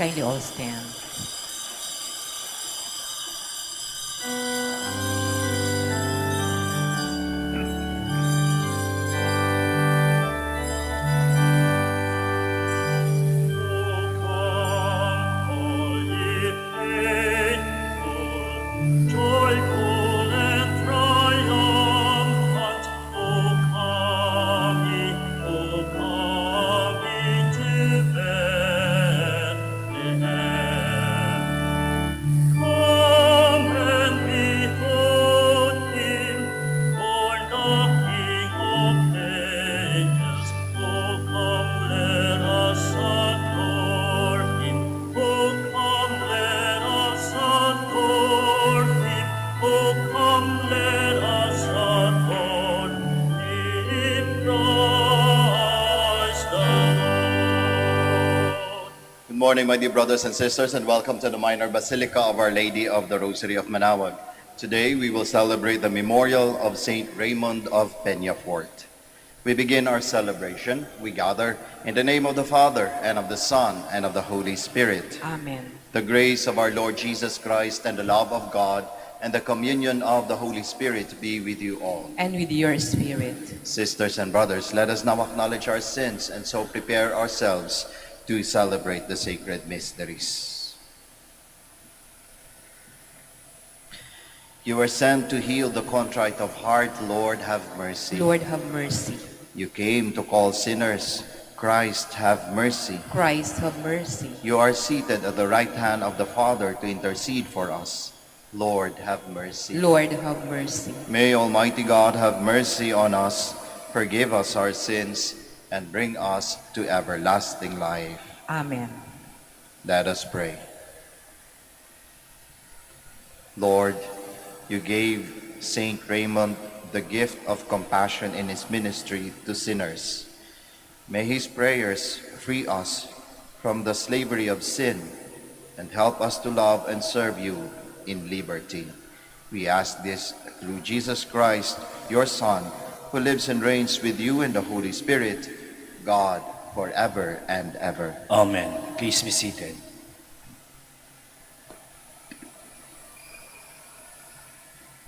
Kindly all stand. Good morning, my dear brothers and sisters, and welcome to the Minor Basilica of Our Lady of the Rosary of Manaoag. Today, we will celebrate the memorial of Saint Raymond of Peñafort. We begin our celebration. We gather in the name of the Father, and of the Son, and of the Holy Spirit. Amen. The grace of our Lord Jesus Christ, and the love of God, and the communion of the Holy Spirit be with you all. And with your spirit. Sisters and brothers, let us now acknowledge our sins and so prepare ourselves to celebrate the sacred mysteries. You were sent to heal the contrite of heart. Lord, have mercy. Lord, have mercy. You came to call sinners. Christ, have mercy. Christ, have mercy. You are seated at the right hand of the Father to intercede for us. Lord, have mercy. Lord, have mercy. May Almighty God have mercy on us, forgive us our sins, and bring us to everlasting life. Amen. Let us pray. Lord, you gave Saint Raymond the gift of compassion in his ministry to sinners. May his prayers free us from the slavery of sin and help us to love and serve you in liberty. We ask this through Jesus Christ, your Son, who lives and reigns with you in the Holy Spirit, God, forever and ever. Amen. Please be seated.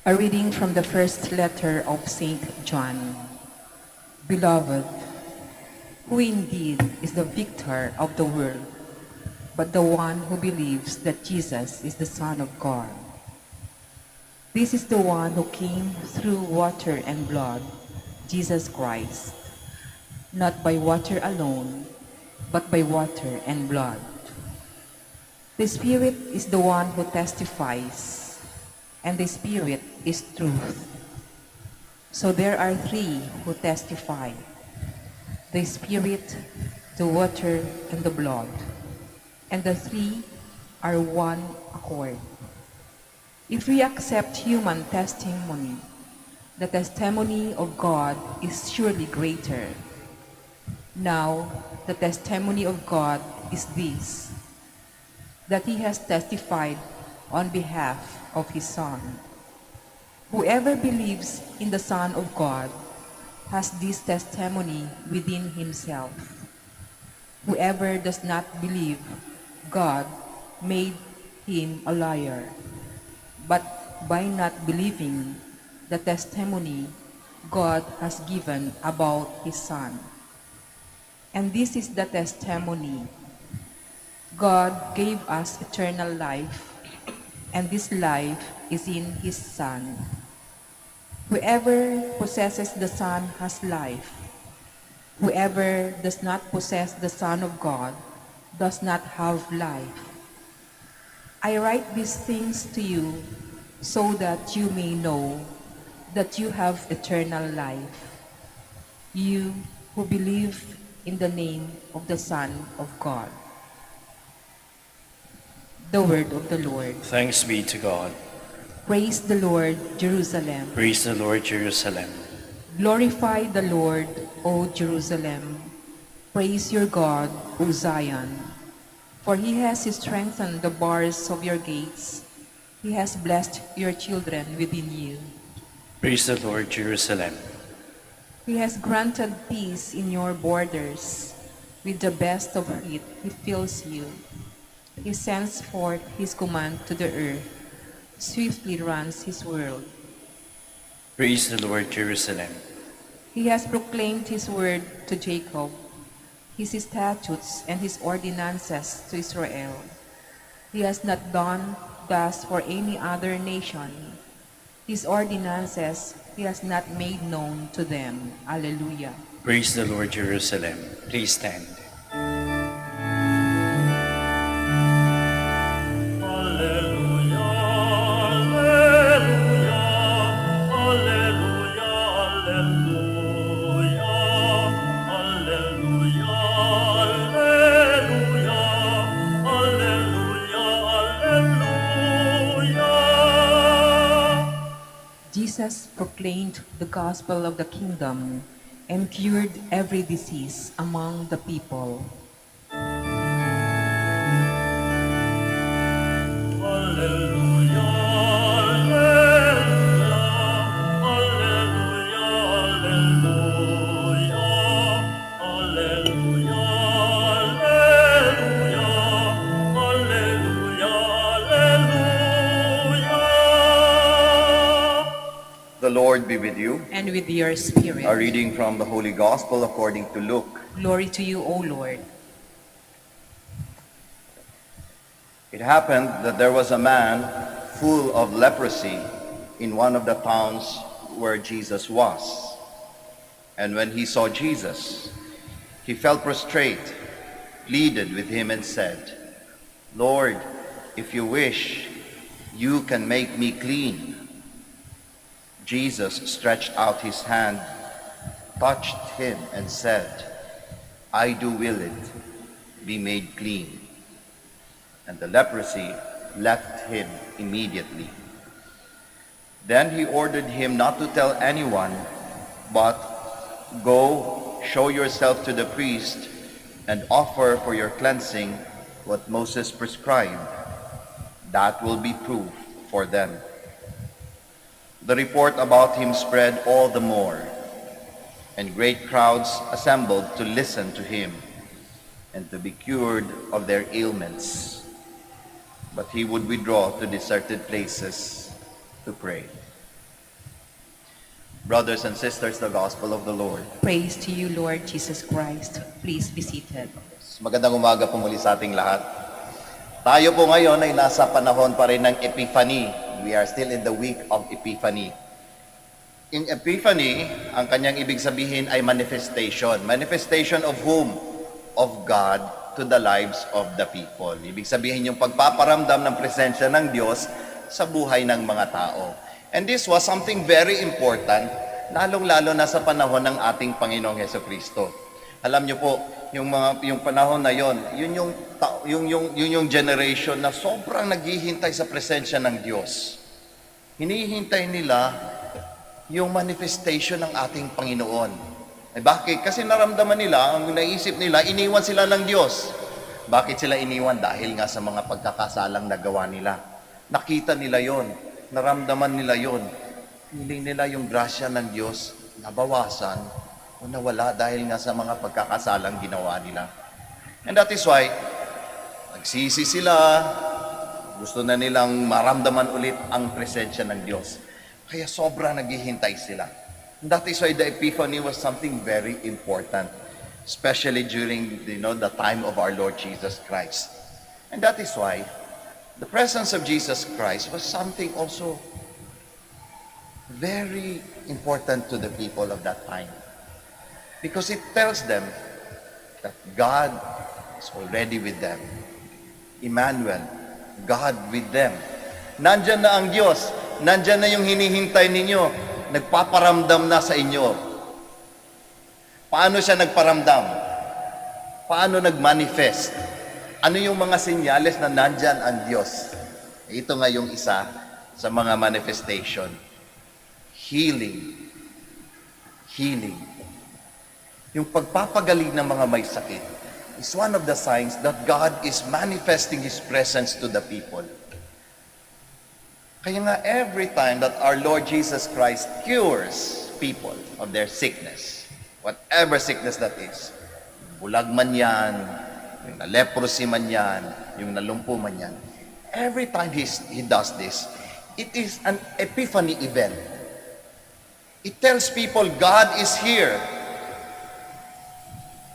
A reading from the first letter of St. John. Beloved, who indeed is the victor of the world, but the one who believes that Jesus is the Son of God. This is the one who came through water and blood, Jesus Christ, not by water alone, but by water and blood. The Spirit is the one who testifies, and the Spirit is truth. So there are three who testify: the Spirit, the water, and the blood. And the three are one accord. If we accept human testimony, the testimony of God is surely greater. Now, the testimony of God is this, that he has testified on behalf of his Son. Whoever believes in the Son of God has this testimony within himself. Whoever does not believe God made him a liar, but by not believing the testimony God has given about his Son. And this is the testimony: God gave us eternal life, and this life is in his Son. Whoever possesses the Son has life. Whoever does not possess the Son of God does not have life. I write these things to you so that you may know that you have eternal life, you who believe in the name of the Son of God. The word of the Lord. Thanks be to God. Praise the Lord, Jerusalem. Praise the Lord, Jerusalem. Glorify the Lord, O Jerusalem. Praise your God, O Zion. For he has strengthened the bars of your gates. He has blessed your children within you. Praise the Lord, Jerusalem. He has granted peace in your borders. With the best of it, he fills you. He sends forth his command to the earth, swiftly runs his world. Praise the Lord, Jerusalem. He has proclaimed his word to Jacob, his statutes and his ordinances to Israel. He has not done thus for any other nation. His ordinances he has not made known to them. Alleluia. Praise the Lord, Jerusalem. Please stand. Jesus proclaimed the gospel of the kingdom and cured every disease among the people. The Lord be with you. And with your spirit. A reading from the Holy Gospel according to Luke. Glory to you, O Lord. It happened that there was a man full of leprosy in one of the towns where Jesus was. And when he saw Jesus, he fell prostrate, pleaded with him and said, "Lord, if you wish, you can make me clean." Jesus stretched out his hand, touched him, and said, "I do will it, be made clean." And the leprosy left him immediately. Then he ordered him not to tell anyone, but go, show yourself to the priest, and offer for your cleansing what Moses prescribed. That will be proof for them. The report about him spread all the more, and great crowds assembled to listen to him and to be cured of their ailments. But he would withdraw to deserted places to pray. Brothers and sisters, the Gospel of the Lord. Praise to you, Lord Jesus Christ. Please be seated. Magandang umaga po muli sa ating lahat. Tayo po ngayon ay nasa panahon pa rin ng Epiphany. We are still in the week of Epiphany. In Epiphany, ang kanyang ibig sabihin ay manifestation. Manifestation of whom? Of God to the lives of the people. Ibig sabihin yung pagpaparamdam ng presensya ng Diyos sa buhay ng mga tao. And this was something very important, lalong-lalo na sa panahon ng ating Panginoong Hesukristo. Alam niyo po, yung panahon na yon, yun yung generation na sobrang naghihintay sa presensya ng Diyos. Hinihintay nila yung manifestation ng ating Panginoon. Eh bakit? Kasi naramdaman nila, ang naisip nila, iniwan sila ng Diyos. Bakit sila iniwan? Dahil nga sa mga pagkakasalang nagawa nila. Nakita nila yon, naramdaman nila yon. Feeling nila yung grasya ng Diyos nabawasan o nawala dahil nga sa mga pagkakasalang ginawa nila. And that is why, nagsisi sila, gusto na nilang maramdaman ulit ang presensya ng Diyos. Kaya sobrang naghihintay sila. And that is why the Epiphany was something very important, especially during the time of our Lord Jesus Christ. And that is why the presence of Jesus Christ was something also very important to the people of that time. Because it tells them that God is already with them. Emmanuel, God with them. Nandyan na ang Diyos. Nandyan na yung hinihintay ninyo. Nagpaparamdam na sa inyo. Paano siya nagparamdam? Paano nagmanifest? Ano yung mga senyales na nandyan ang Diyos? Ito nga yung isa sa mga manifestation. Healing. Healing. Yung pagpapagaling ng mga may sakit is one of the signs that God is manifesting His presence to the people. Kaya nga every time that our Lord Jesus Christ cures people of their sickness, whatever sickness that is, bulag man yan, leprosy man yan, yung nalumpo man yan. Every time he does this, it is an epiphany event. It tells people God is here.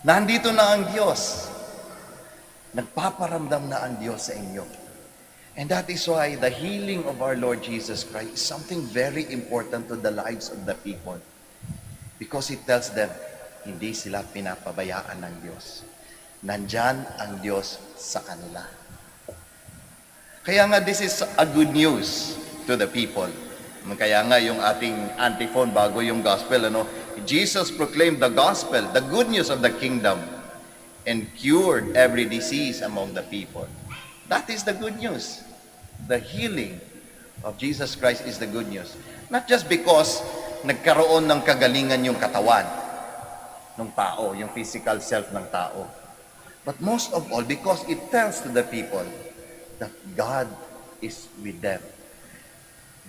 Nandito na ang Diyos. Nagpaparamdam na ang Diyos sa inyo. And that is why the healing of our Lord Jesus Christ is something very important to the lives of the people. Because it tells them, hindi sila pinapabayaan ng Diyos. Nandyan ang Diyos sa kanila. Kaya nga, this is a good news to the people. Kaya nga, yung ating antiphon bago yung gospel, Jesus proclaimed the gospel, the good news of the kingdom, and cured every disease among the people. That is the good news. The healing of Jesus Christ is the good news. Not just because nagkaroon ng kagalingan yung katawan ng tao, yung physical self ng tao. But most of all, because it tells to the people that God is with them.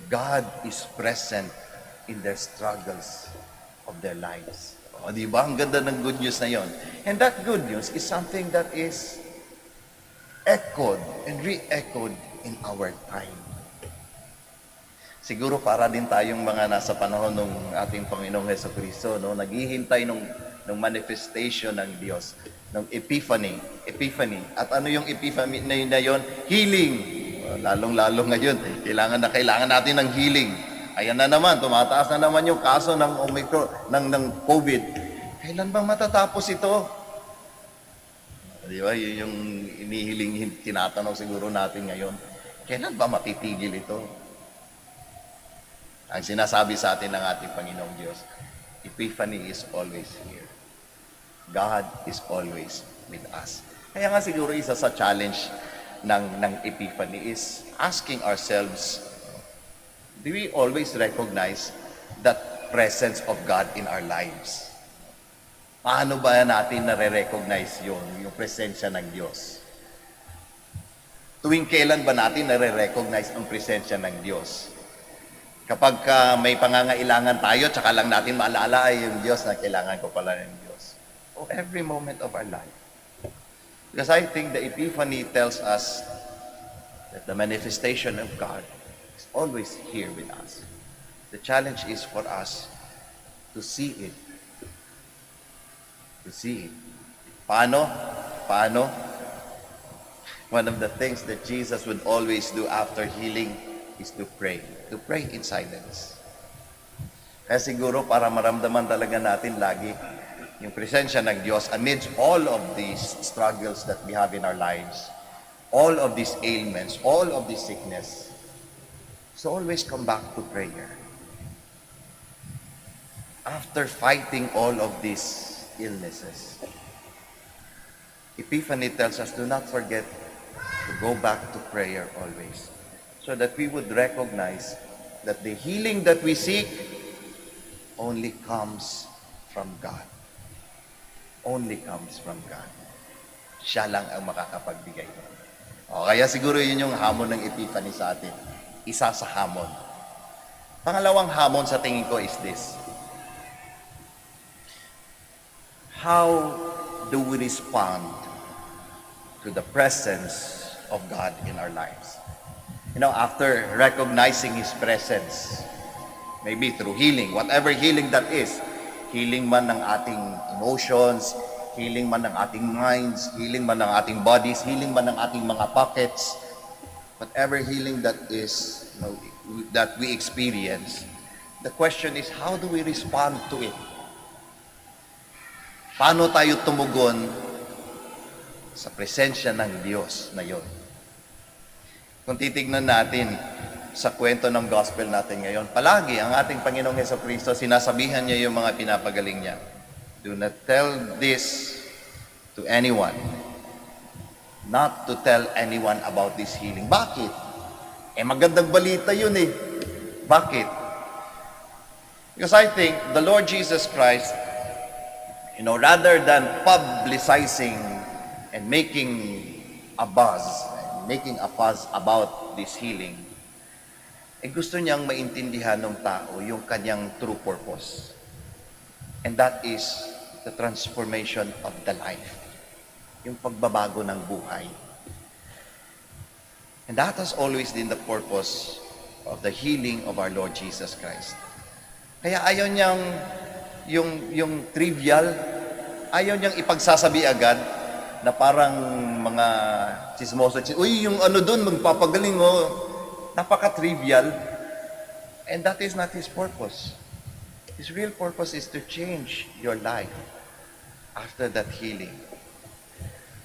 God is present in their struggles of their lives. O, di ba? Ang ganda ng good news na yon. And that good news is something that is echoed and re-echoed in our time. Siguro para din tayong mga nasa panahon ng ating Panginoong Jesucristo, naghihintay ng manifestation ng Diyos, ng epiphany. At ano yung epiphany na yon? Healing. Lalong-lalo ngayon, kailangan natin ng healing. Ayan na naman, tumataas na naman yung kaso ng Omicron, ng COVID. Kailan bang matatapos ito? Di ba? Yung inihiling, tinatanong siguro natin ngayon, kailan ba matitigil ito? Ang sinasabi sa atin ng ating Panginoong Diyos, Epiphany is always here. God is always with us. Kaya nga siguro isa sa challenge ng Epiphany is asking ourselves, do we always recognize that presence of God in our lives? Paano ba natin nare-recognize yung presensya ng Diyos? Tuwing kailan ba natin nare-recognize ang presensya ng Diyos? Kapag may pangangailangan tayo, tsaka lang natin maalala ay yung Diyos na kailangan ko pala ng Diyos. Oh, every moment of our life. Because I think the Epiphany tells us that the manifestation of God is always here with us. The challenge is for us to see it. To see it. Paano? One of the things that Jesus would always do after healing is to pray. To pray in silence. Kaya siguro para maramdaman talaga natin lagi yung presensya ng Diyos amidst all of these struggles that we have in our lives, all of these ailments, all of this sickness. So always come back to prayer. After fighting all of these illnesses, Epiphany tells us, do not forget to go back to prayer always, so that we would recognize that the healing that we seek only comes from God. Only comes from God. Siya lang ang makakapagbigay. O, kaya siguro yun yung hamon ng Epiphany sa atin. Isa sa hamon. Pangalawang hamon sa tingin ko is this. How do we respond to the presence of God in our lives? After recognizing His presence, maybe through healing, whatever healing that is, healing man ng ating emotions, healing man ng ating minds, healing man ng ating bodies, healing man ng ating mga pockets, whatever healing that is, that we experience, the question is, how do we respond to it? Paano tayo tumugon sa presensya ng Diyos na yon? Kung titignan natin sa kwento ng gospel natin ngayon, palagi ang ating Panginoong Jesucristo, sinasabihan niya yung mga pinapagaling niya. Do not tell this to anyone. Not to tell anyone about this healing. Bakit? Magandang balita yun eh. Bakit? Because I think the Lord Jesus Christ, rather than publicizing and making a buzz about this healing, gusto niyang maintindihan ng tao yung kanyang true purpose. And that is the transformation of the life. Yung pagbabago ng buhay. And that has always been the purpose of the healing of our Lord Jesus Christ. Kaya ayaw niyang yung trivial, ayaw niyang ipagsasabi agad na parang mga chismoso, uy, yung ano doon, magpapagaling, oh. Napaka-trivial. And that is not His purpose. His real purpose is to change your life after that healing.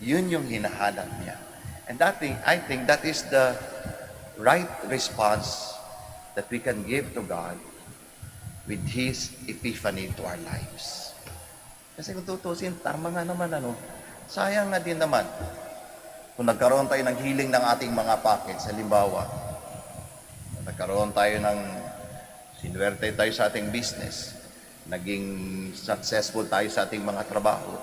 Yun yung hinahanap niya. And I think that is the right response that we can give to God with His epiphany to our lives. Kasi kung tutusin, tama nga naman, sayang nga din naman kung nagkaroon tayo ng healing ng ating mga pockets. Halimbawa, nagkaroon tayo ng sinuwerte tayo sa ating business, naging successful tayo sa ating mga trabaho,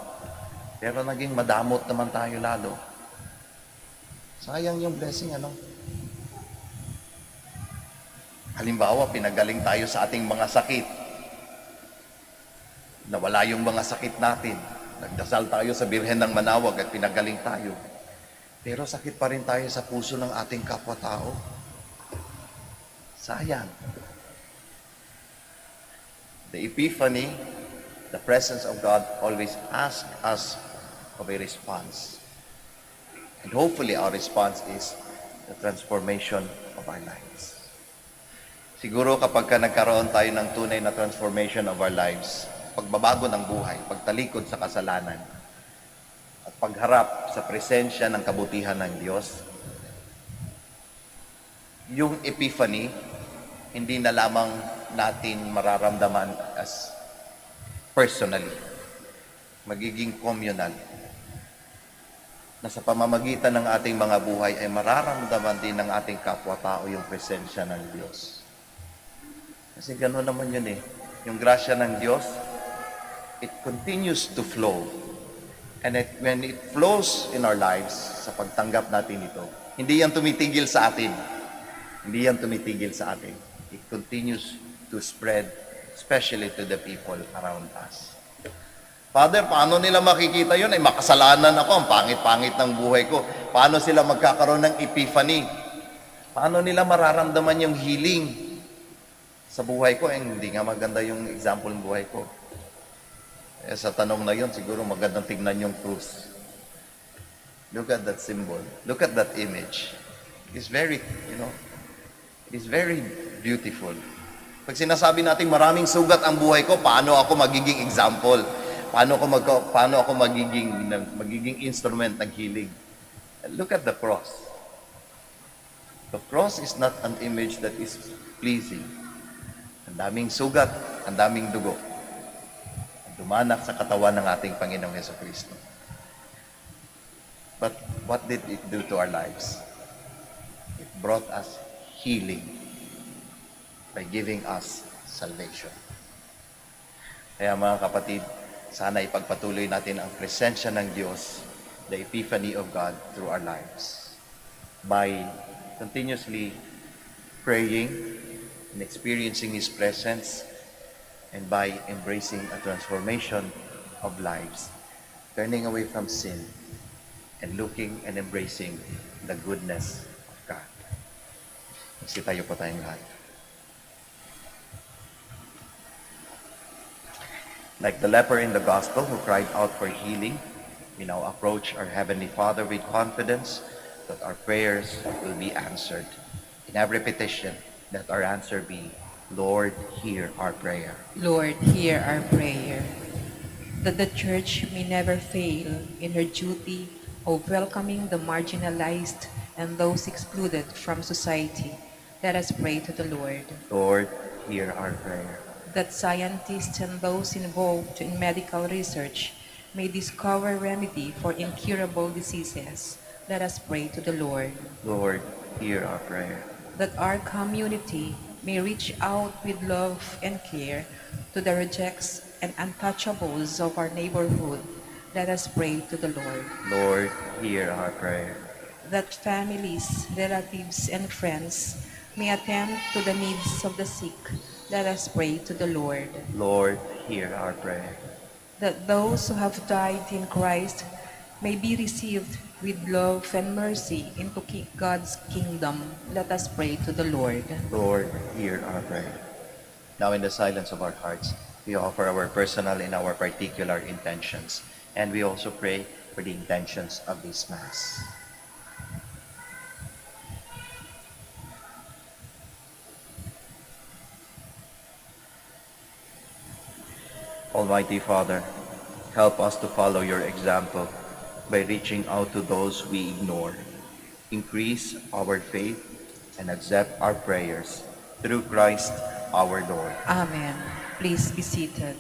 pero naging madamot naman tayo lalo. Sayang yung blessing, Halimbawa, pinagaling tayo sa ating mga sakit. Nawala yung mga sakit natin. Nagdasal tayo sa Birhen ng Manaoag at pinagaling tayo. Pero sakit pa rin tayo sa puso ng ating kapwa-tao. Sayang. The epiphany, the presence of God always asks us of a response. And hopefully our response is the transformation of our lives. Siguro kapag nagkaroon tayo ng tunay na transformation of our lives, pagbabago ng buhay, pagtalikod sa kasalanan, at pagharap sa presensya ng kabutihan ng Diyos, yung epiphany, hindi na lamang natin mararamdaman as personally, magiging communal, na sa pamamagitan ng ating mga buhay ay mararamdaman din ng ating kapwa-tao yung presensya ng Diyos. Kasi gano'n naman yun yung grasya ng Diyos, it continues to flow. And when it flows in our lives, sa pagtanggap natin ito, hindi yan tumitigil sa atin. Hindi yan tumitigil sa atin. It continues to spread, especially to the people around us. Father, paano nila makikita yun? Ay, makasalanan ako, ang pangit-pangit ng buhay ko. Paano sila magkakaroon ng epiphany? Paano nila mararamdaman yung healing sa buhay ko? Hindi nga maganda yung example ng buhay ko. Sa tanong na yun, siguro magandang tignan yung cross. Look at that symbol. Look at that image. It's very, it's very beautiful. Pag sinasabi natin maraming sugat ang buhay ko, paano ako magiging example? Paano ako magiging instrument ng healing? Look at the cross. The cross is not an image that is pleasing. Ang daming sugat, ang daming dugo. Dumanak sa katawan ng ating Panginoong Jesucristo. But what did it do to our lives? It brought us healing by giving us salvation. Kaya mga kapatid, sana ipagpatuloy natin ang presensya ng Diyos, the epiphany of God through our lives, by continuously praying and experiencing His presence, and by embracing a transformation of lives, turning away from sin, and looking and embracing the goodness of God. Magsitayo po tayong lahat. Like the leper in the gospel who cried out for healing, we now approach our Heavenly Father with confidence that our prayers will be answered. In every petition, let our answer be, Lord, hear our prayer. Lord, hear our prayer. That the Church may never fail in her duty of welcoming the marginalized and those excluded from society, let us pray to the Lord. Lord, hear our prayer. That scientists and those involved in medical research may discover remedy for incurable diseases, let us pray to the Lord. Lord, hear our prayer. That our community may reach out with love and care to the rejects and untouchables of our neighborhood, let us pray to the Lord. Lord, hear our prayer. That families, relatives, and friends may attend to the needs of the sick, let us pray to the Lord. Lord, hear our prayer. That those who have died in Christ may be received with love and mercy into God's kingdom, let us pray to the Lord. Lord, hear our prayer. Now in the silence of our hearts, we offer our personal and our particular intentions, and we also pray for the intentions of this Mass. Almighty Father, help us to follow your example by reaching out to those we ignore. Increase our faith and accept our prayers through Christ our Lord. Amen. Please be seated.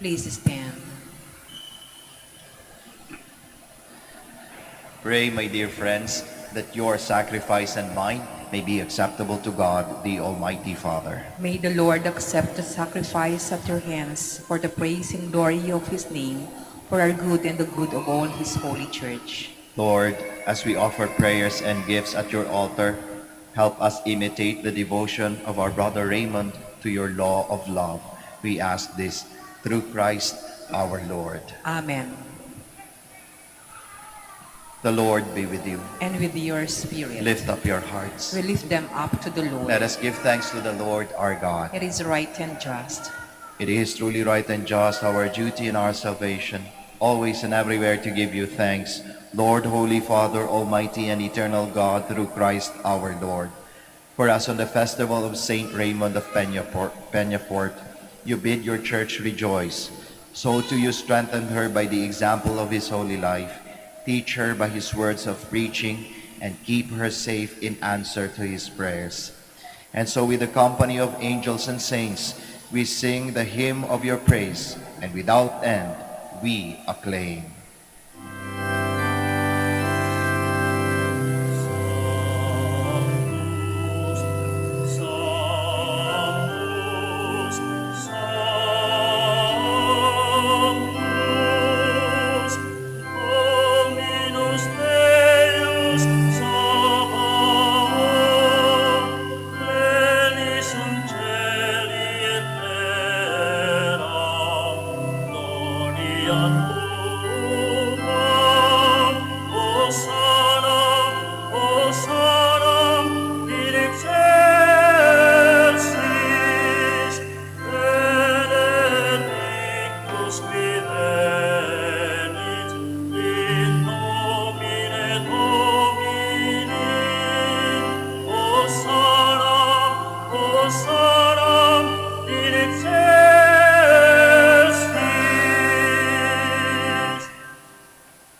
Please stand. Pray, my dear friends, that your sacrifice and mine may be acceptable to God, the Almighty Father. May the Lord accept the sacrifice at your hands for the praise and glory of his name, for our good and the good of all his holy church. Lord, as we offer prayers and gifts at your altar, help us imitate the devotion of our brother Raymond to your law of love. We ask this through Christ our Lord. Amen. The Lord be with you. And with your spirit. Lift up your hearts. We lift them up to the Lord. Let us give thanks to the Lord our God. It is right and just. It is truly right and just, our duty and our salvation, always and everywhere to give you thanks, Lord, Holy Father, Almighty and eternal God, through Christ our Lord. For as on the festival of Saint Raymond of Peñafort, you bid your church rejoice, so too you strengthen her by the example of his holy life. Teach her by his words of preaching, and keep her safe in answer to his prayers. And so with the company of angels and saints, we sing the hymn of your praise, and without end we acclaim.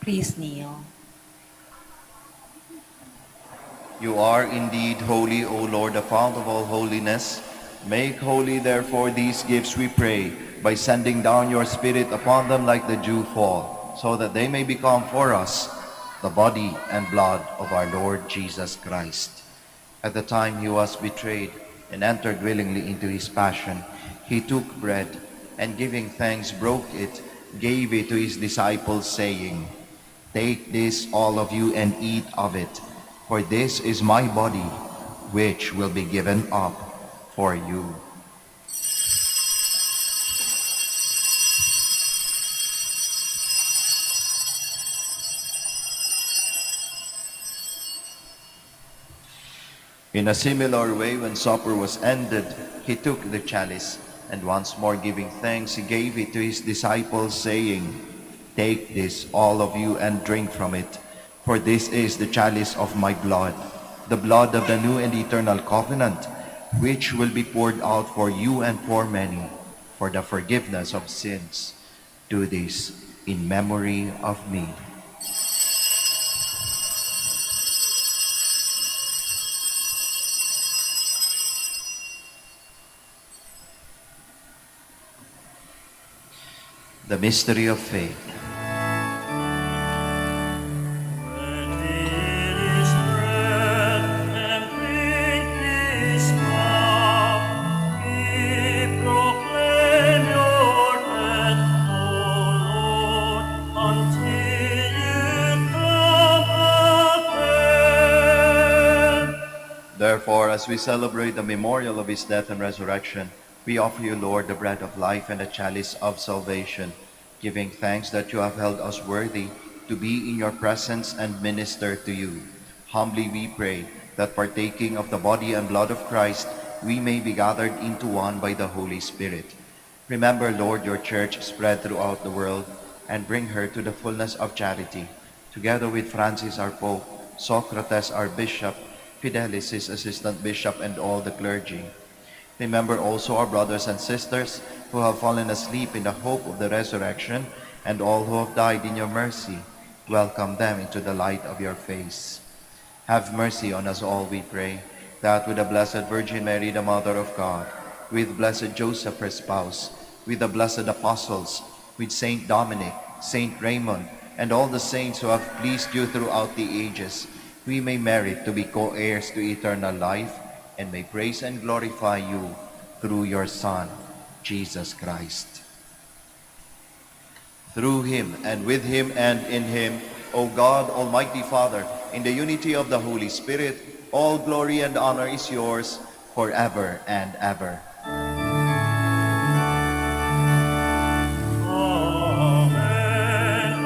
Please kneel. You are indeed holy, O Lord, the fount of all holiness. Make holy, therefore, these gifts, we pray, by sending down your Spirit upon them like the dew fall, so that they may become for us the body and blood of our Lord Jesus Christ. At the time he was betrayed and entered willingly into his passion, he took bread, and giving thanks, broke it, gave it to his disciples, saying, "Take this, all of you, and eat of it, for this is my body, which will be given up for you. In a similar way, when supper was ended, he took the chalice, and once more giving thanks, he gave it to his disciples, saying, "Take this, all of you, and drink from it, for this is the chalice of my blood, the blood of the new and eternal covenant, which will be poured out for you and for many, for the forgiveness of sins. Do this in memory of me." The mystery of faith. When it is bread and drink this cup, we proclaim your death, O Lord, until you come again. Therefore, as we celebrate the memorial of his death and resurrection, we offer you, Lord, the bread of life and the chalice of salvation, giving thanks that you have held us worthy to be in your presence and minister to you. Humbly we pray that partaking of the body and blood of Christ, we may be gathered into one by the Holy Spirit. Remember, Lord, your church spread throughout the world, and bring her to the fullness of charity, together with Francis our Pope, Socrates our Bishop, Fidelis his assistant bishop, and all the clergy. Remember also our brothers and sisters who have fallen asleep in the hope of the resurrection, and all who have died in your mercy. Welcome them into the light of your face. Have mercy on us all, we pray, that with the Blessed Virgin Mary, the Mother of God, with Blessed Joseph, her spouse, with the blessed apostles, with Saint Dominic, Saint Raymond, and all the saints who have pleased you throughout the ages, we may merit to be co-heirs to eternal life, and may praise and glorify you through your Son, Jesus Christ. Through him, and with him, and in him, O God, Almighty Father, in the unity of the Holy Spirit, all glory and honor is yours forever and ever. Amen, amen, amen,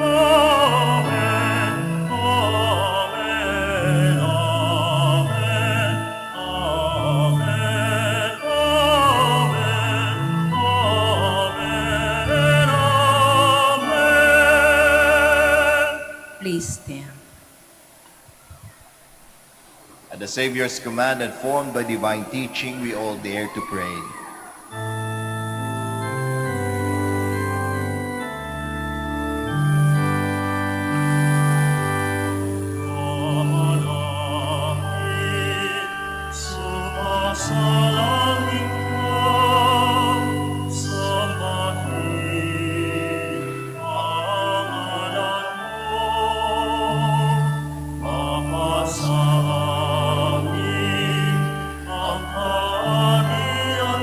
amen, amen, amen, amen, amen. Please stand. At the Savior's command and formed by divine teaching, we all dare to pray. Ang kaharian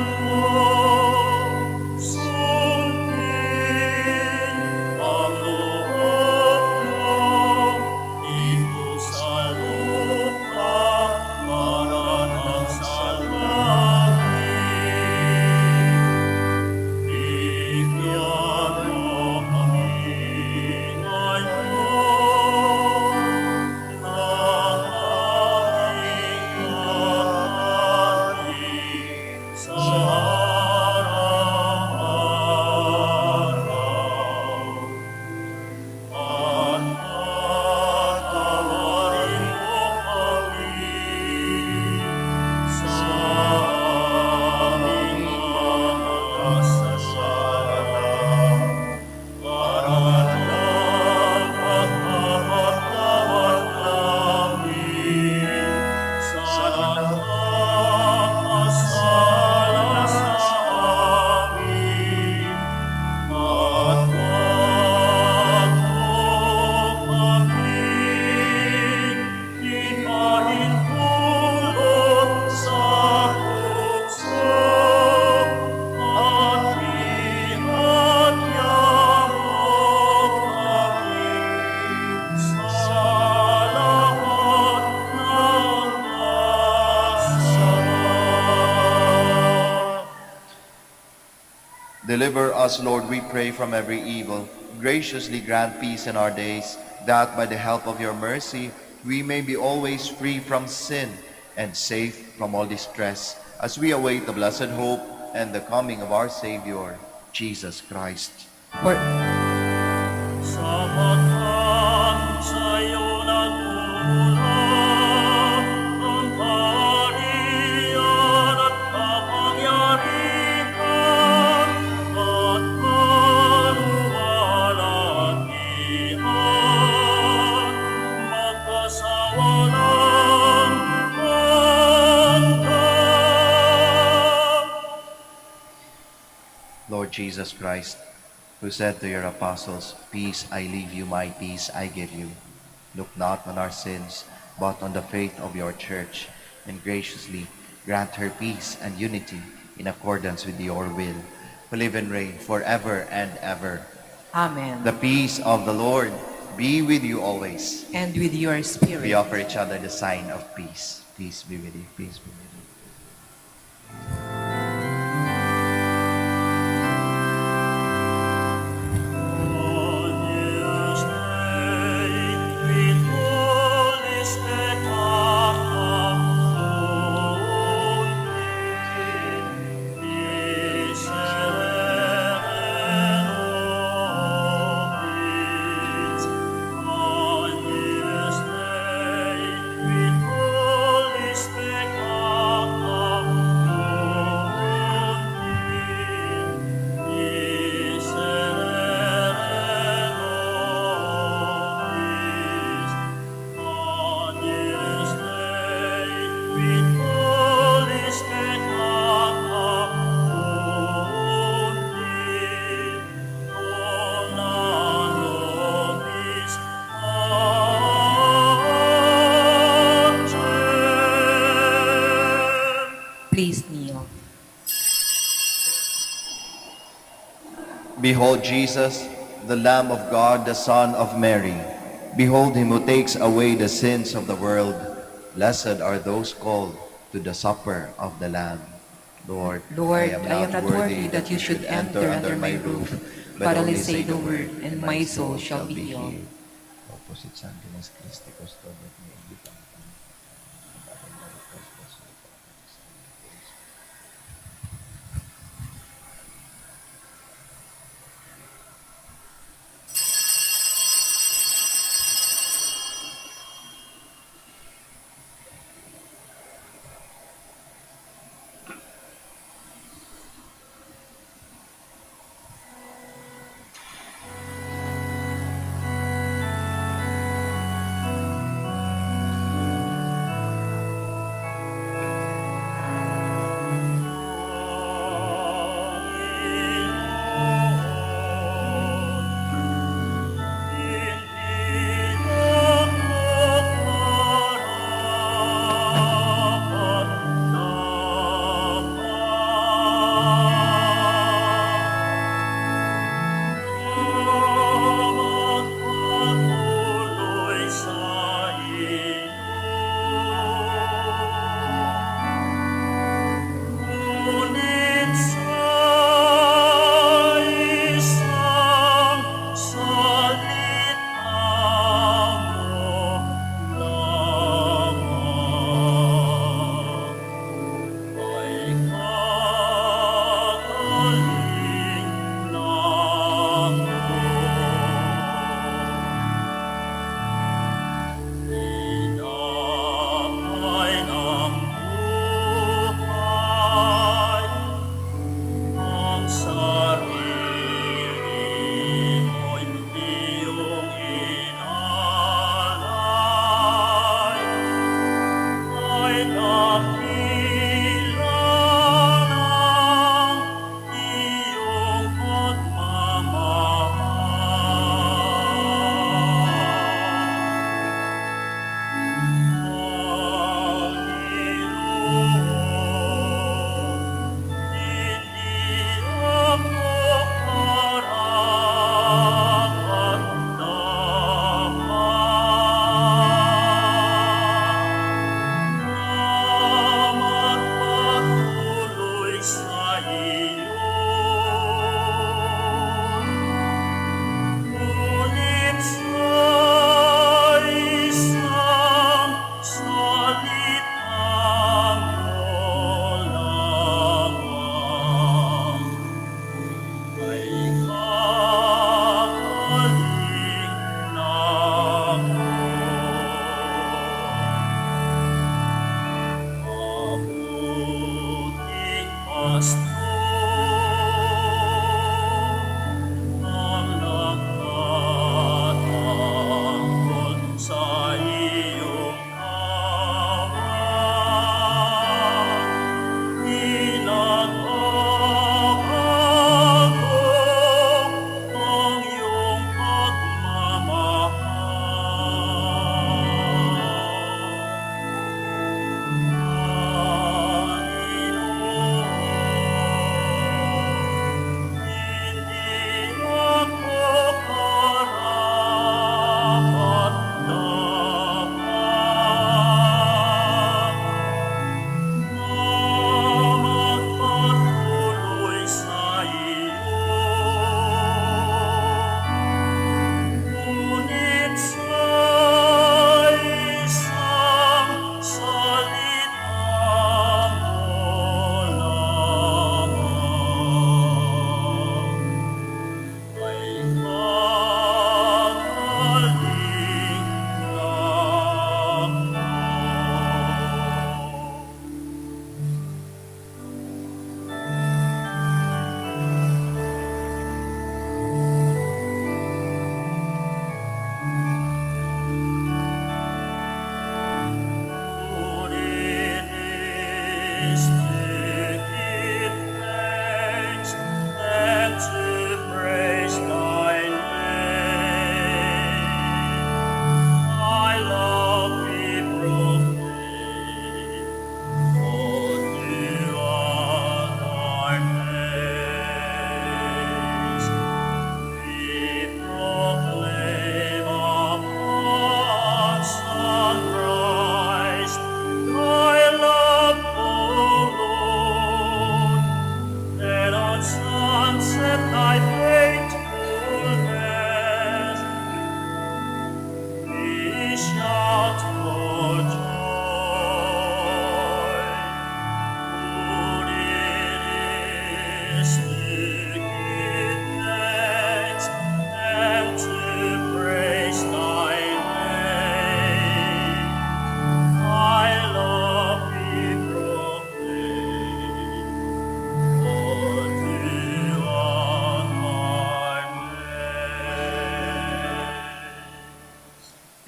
Deliver us, Lord, we pray, from every evil. Graciously grant peace in our days, that by the help of your mercy we may be always free from sin and safe from all distress, as we await the blessed hope and the coming of our Savior, Jesus Christ. For Sapagkat sa'yo nagmumula ang kaharian at kapangyarihan at kaluwalhatian, magkasawalang hanggan. Lord Jesus Christ, who said to your apostles, "Peace I leave you, my peace I give you," look not on our sins, but on the faith of your church, and graciously grant her peace and unity in accordance with your will, who live and reign forever and ever. Amen. The peace of the Lord be with you always. And with your spirit. We offer each other the sign of peace. Peace be with you. Peace be with you. Please kneel. Behold Jesus, the Lamb of God, the Son of Mary. Behold him who takes away the sins of the world. Blessed are those called to the supper of the Lamb. Lord, Lord, I am not worthy that you should enter under my roof, but only say the word, and my soul shall be healed. Opposite Sanguinis Christi Custodiet me,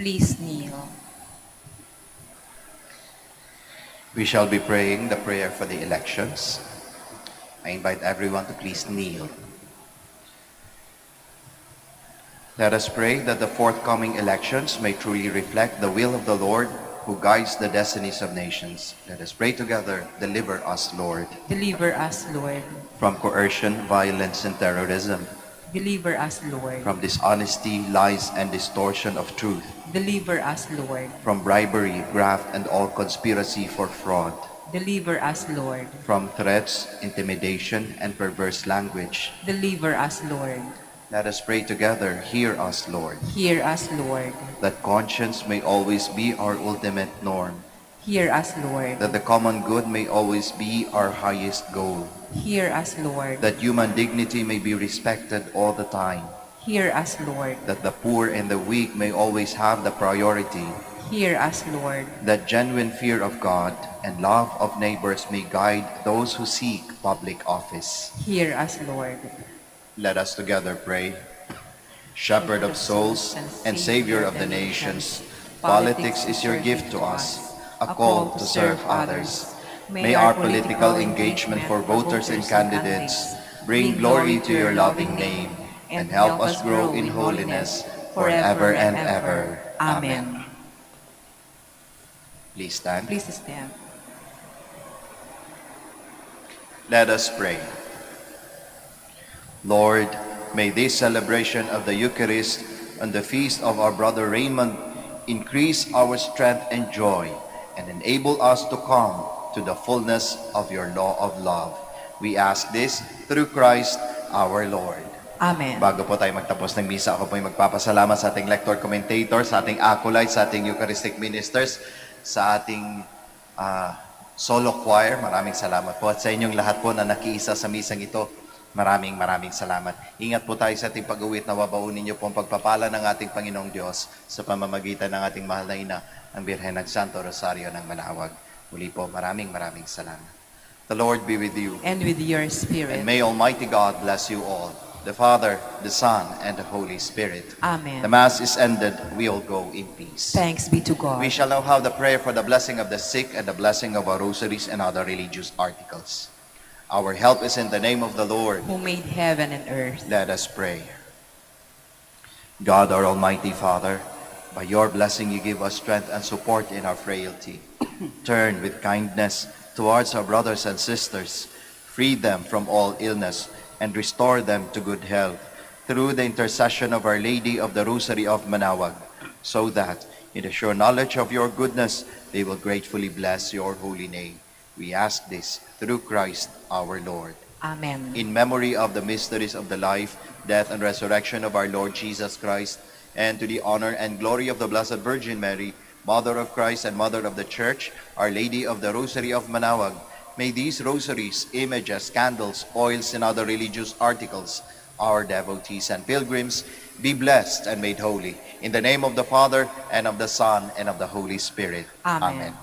Please kneel. We shall be praying the prayer for the elections. I invite everyone to please kneel. Let us pray that the forthcoming elections may truly reflect the will of the Lord who guides the destinies of nations. Let us pray together. Deliver us, Lord, Deliver us, Lord. from coercion, violence, and terrorism, Deliver us, Lord. from dishonesty, lies, and distortion of truth, Deliver us, Lord. from bribery, graft, and all conspiracy for fraud, Deliver us, Lord. from threats, intimidation, and perverse language. Deliver us, Lord. Let us pray together. Hear us, Lord, Hear us, Lord. that conscience may always be our ultimate norm, Hear us, Lord. that the common good may always be our highest goal, Hear us, Lord. that human dignity may be respected all the time, Hear us, Lord. that the poor and the weak may always have the priority, Hear us, Lord. that genuine fear of God and love of neighbors may guide those who seek public office. Hear us, Lord. Let us together pray. Shepherd of souls and Savior of the nations, politics is your gift to us, a call to serve others. May our political engagement for voters and candidates bring glory to your loving name and help us grow in holiness forever and ever. Amen. Please stand. Please stand. Let us pray. Lord, may this celebration of the Eucharist and the feast of our brother Raymond increase our strength and joy and enable us to come to the fullness of your law of love. We ask this through Christ our Lord. Amen. Bago po tayo magtapos ng misa, ako po ay magpapasalamat sa ating lector commentator, sa ating acolytes, sa ating Eucharistic ministers, sa ating solo choir. Maraming salamat po. At sa inyong lahat po na nakiisa sa misang ito, maraming salamat. Ingat po tayo sa ating pag-uwit na wabaunin niyo po ang pagpapala ng ating Panginoong Diyos sa pamamagitan ng ating mahal na ina, ang Birhen ng Santo Rosario ng Manaoag. Muli po, maraming salamat. The Lord be with you. And with your spirit. And may Almighty God bless you all, the Father, the Son, and the Holy Spirit. Amen. The Mass is ended. We'll go in peace. Thanks be to God. We shall now have the prayer for the blessing of the sick and the blessing of our rosaries and other religious articles. Our help is in the name of the Lord, Who made heaven and earth. Let us pray. God, our Almighty Father, by your blessing you give us strength and support in our frailty. Turn with kindness towards our brothers and sisters, free them from all illness, and restore them to good health through the intercession of Our Lady of the Rosary of Manaoag, so that, in the sure knowledge of your goodness, they will gratefully bless your holy name. We ask this through Christ our Lord. Amen. In memory of the mysteries of the life, death, and resurrection of our Lord Jesus Christ, and to the honor and glory of the Blessed Virgin Mary, Mother of Christ and Mother of the Church, Our Lady of the Rosary of Manaoag, may these rosaries, images, candles, oils, and other religious articles, our devotees and pilgrims, be blessed and made holy. In the name of the Father, and of the Son, and of the Holy Spirit. Amen.